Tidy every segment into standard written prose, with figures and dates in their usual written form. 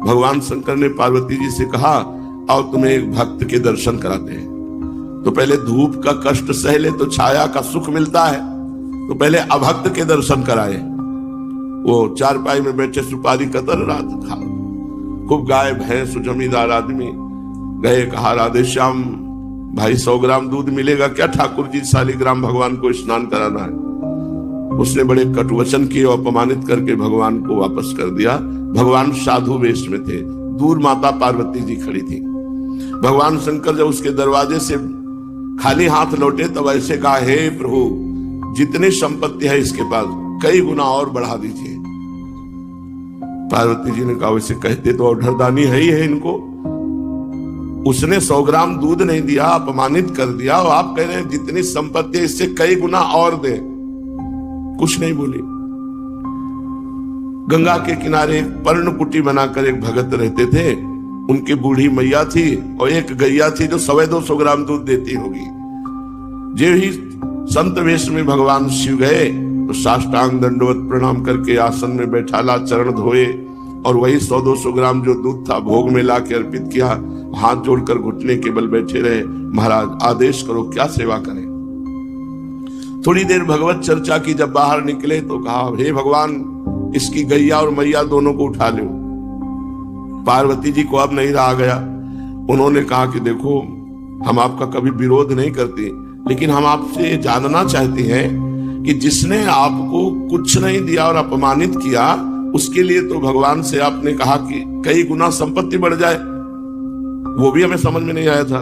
भगवान शंकर ने पार्वती जी से कहा, आओ तुम्हें एक भक्त के दर्शन कराते हैं। तो पहले धूप का कष्ट सह ले तो छाया का सुख मिलता है, तो पहले अभक्त के दर्शन कराए। वो चारपाई में बैठे सुपारी कतर रात था, खूब गाय भैंस जमींदार आदमी गए, कहा राधे श्याम भाई 100 ग्राम दूध मिलेगा क्या? ठाकुर जी शालिग्राम भगवान को स्नान कराना है। उसने बड़े कटुवचन किए और अपमानित करके भगवान को वापस कर दिया। भगवान साधु वेश में थे, दूर माता पार्वती जी खड़ी थी। भगवान शंकर जब उसके दरवाजे से खाली हाथ लौटे तब ऐसे कहा, हे प्रभु जितनी संपत्ति है इसके पास कई गुना और बढ़ा दीजिए। पार्वती जी ने कहा, वैसे कहते तो औढ़रदानी है ही है इनको, उसने 100 ग्राम दूध नहीं दिया, अपमानित कर दिया, और आप कह रहे हैं जितनी संपत्ति है इससे कई गुना और दे। कुछ नहीं बोली। गंगा के किनारे एक पर्णकुटी बनाकर एक भगत रहते थे, उनकी बूढ़ी मैया थी और एक गैया थी जो 125 ग्राम दूध देती होगी। जे ही संत वेश में भगवान शिव गए तो साष्टांग दंडवत प्रणाम करके आसन में बैठाला, चरण धोए और वही 100-200 ग्राम जो दूध था भोग में ला के अर्पित किया। हाथ जोड़कर घुटने के बल बैठे रहे, महाराज आदेश करो क्या सेवा करें। थोड़ी देर भगवत चर्चा की, जब बाहर निकले तो कहा, हे भगवान इसकी गैया और मैया दोनों को उठा लो। पार्वती जी को अब नहीं रहा गया। उन्होंने कहा कि देखो हम आपका कभी विरोध नहीं करते, लेकिन हम आपसे जानना चाहते हैं कि जिसने आपको कुछ नहीं दिया और अपमानित किया, उसके लिए तो भगवान से आपने कहा कि कई गुना संपत्ति बढ़ जाए, वो भी हमें समझ में नहीं आया था।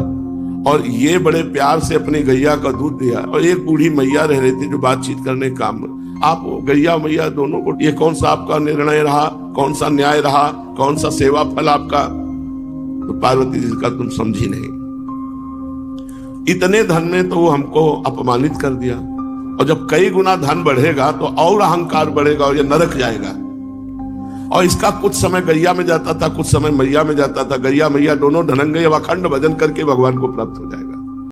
और ये बड़े प्यार से अपनी गैया का दूध दिया, और एक बूढ़ी मैया रह रही थी जो बातचीत करने काम, आप गैया मैया दोनों को, ये कौन सा आपका निर्णय रहा, कौन सा न्याय रहा, कौन सा सेवा फल आपका? तो पार्वती जी का तुम समझी नहीं, इतने धन में तो वो हमको अपमानित कर दिया, और जब कई गुना धन बढ़ेगा तो और अहंकार बढ़ेगा और ये नरक जाएगा। और इसका कुछ समय गैया में जाता था, कुछ समय मैया में जाता था। गैया मैया दोनों धनंजय अखंड भजन करके भगवान को प्राप्त हो जाएगा।